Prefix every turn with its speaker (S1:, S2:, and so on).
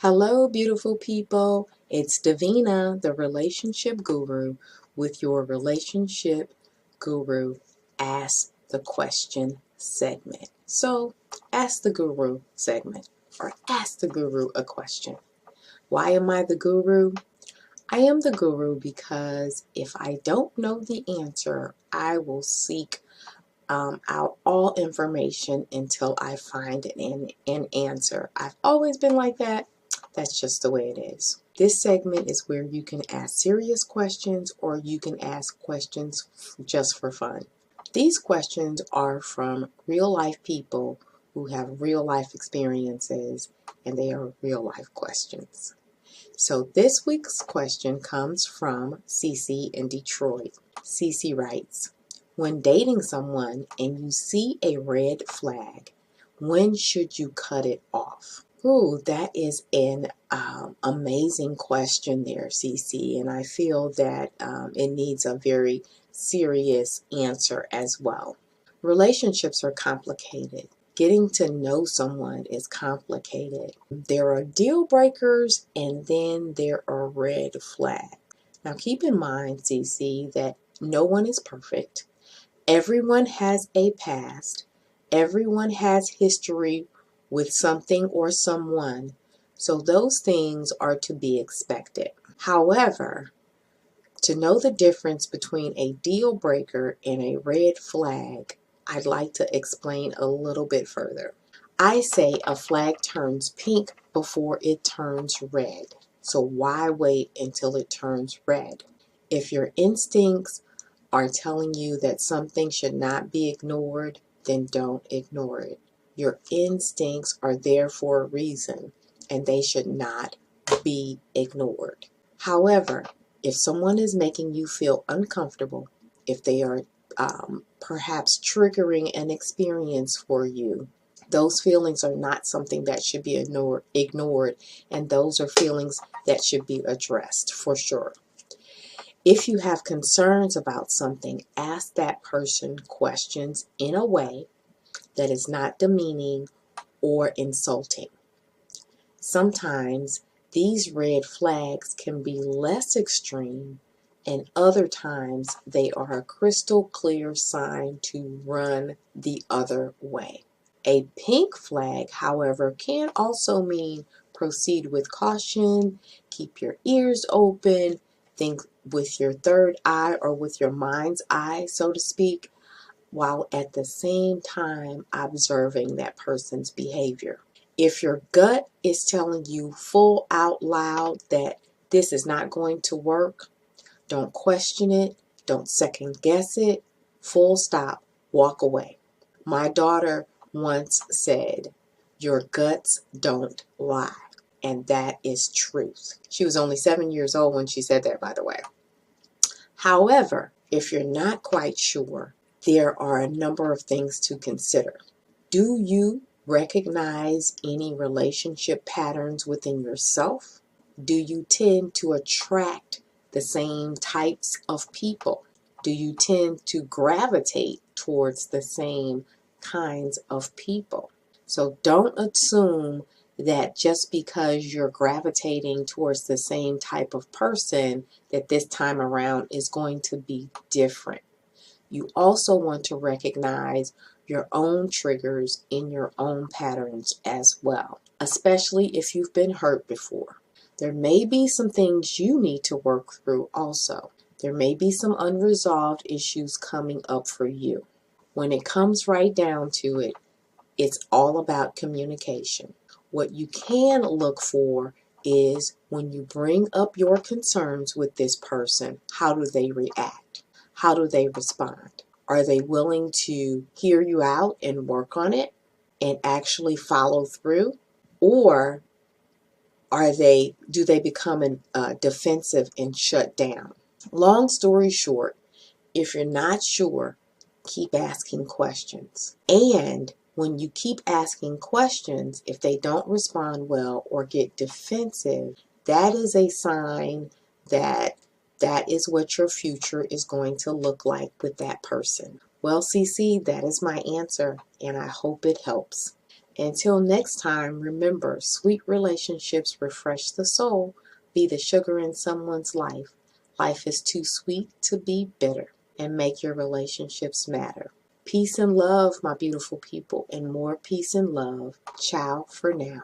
S1: Hello, beautiful people. It's Davena, the relationship guru, with your relationship guru Ask the Question segment. So, ask the guru segment, or ask the guru a question. Why am I the guru? I am the guru because if I don't know the answer, I will seek out all information until I find an answer. I've always been like that. That's just the way it is. This segment is where you can ask serious questions or you can ask questions just for fun. These questions are from real life people who have real life experiences, and they are real life questions. So this week's question comes from Cece in Detroit. Cece writes, when dating someone and you see a red flag, when should you cut it off? Ooh, that is an amazing question there, Cece, and I feel that it needs a very serious answer as well. Relationships are complicated. Getting to know someone is complicated. There are deal breakers and then there are red flags. Now keep in mind, Cece, that no one is perfect. Everyone has a past. Everyone has history with something or someone. So those things are to be expected. However, to know the difference between a deal breaker and a red flag, I'd like to explain a little bit further. I say a flag turns pink before it turns red. So why wait until it turns red? If your instincts are telling you that something should not be ignored, then don't ignore it. Your instincts are there for a reason, and they should not be ignored. However, if someone is making you feel uncomfortable, if they are perhaps triggering an experience for you, those feelings are not something that should be ignored, and those are feelings that should be addressed for sure. If you have concerns about something, ask that person questions in a way that is not demeaning or insulting. Sometimes these red flags can be less extreme, and other times they are a crystal clear sign to run the other way. A pink flag, however, can also mean proceed with caution, keep your ears open, think with your third eye or with your mind's eye, so to speak, while at the same time observing that person's behavior. If your gut is telling you full out loud that this is not going to work, don't question it, don't second guess it, full stop, walk away. My daughter once said, your guts don't lie. And that is truth. She was only 7 years old when she said that, by the way. However, if you're not quite sure, there are a number of things to consider. Do you recognize any relationship patterns within yourself? Do you tend to attract the same types of people? Do you tend to gravitate towards the same kinds of people? So don't assume that just because you're gravitating towards the same type of person, that this time around is going to be different. You also want to recognize your own triggers in your own patterns as well, especially if you've been hurt before. There may be some things you need to work through also. There may be some unresolved issues coming up for you. When it comes right down to it, it's all about communication. What you can look for is when you bring up your concerns with this person, how do they react? How do they respond? Are they willing to hear you out and work on it and actually follow through? Or do they become defensive and shut down? Long story short, if you're not sure, keep asking questions. And when you keep asking questions, if they don't respond well or get defensive, that is a sign that is what your future is going to look like with that person. Well, Cece, that is my answer, and I hope it helps. Until next time, remember, sweet relationships refresh the soul. Be the sugar in someone's life. Life is too sweet to be bitter, and make your relationships matter. Peace and love, my beautiful people, and more peace and love. Ciao for now.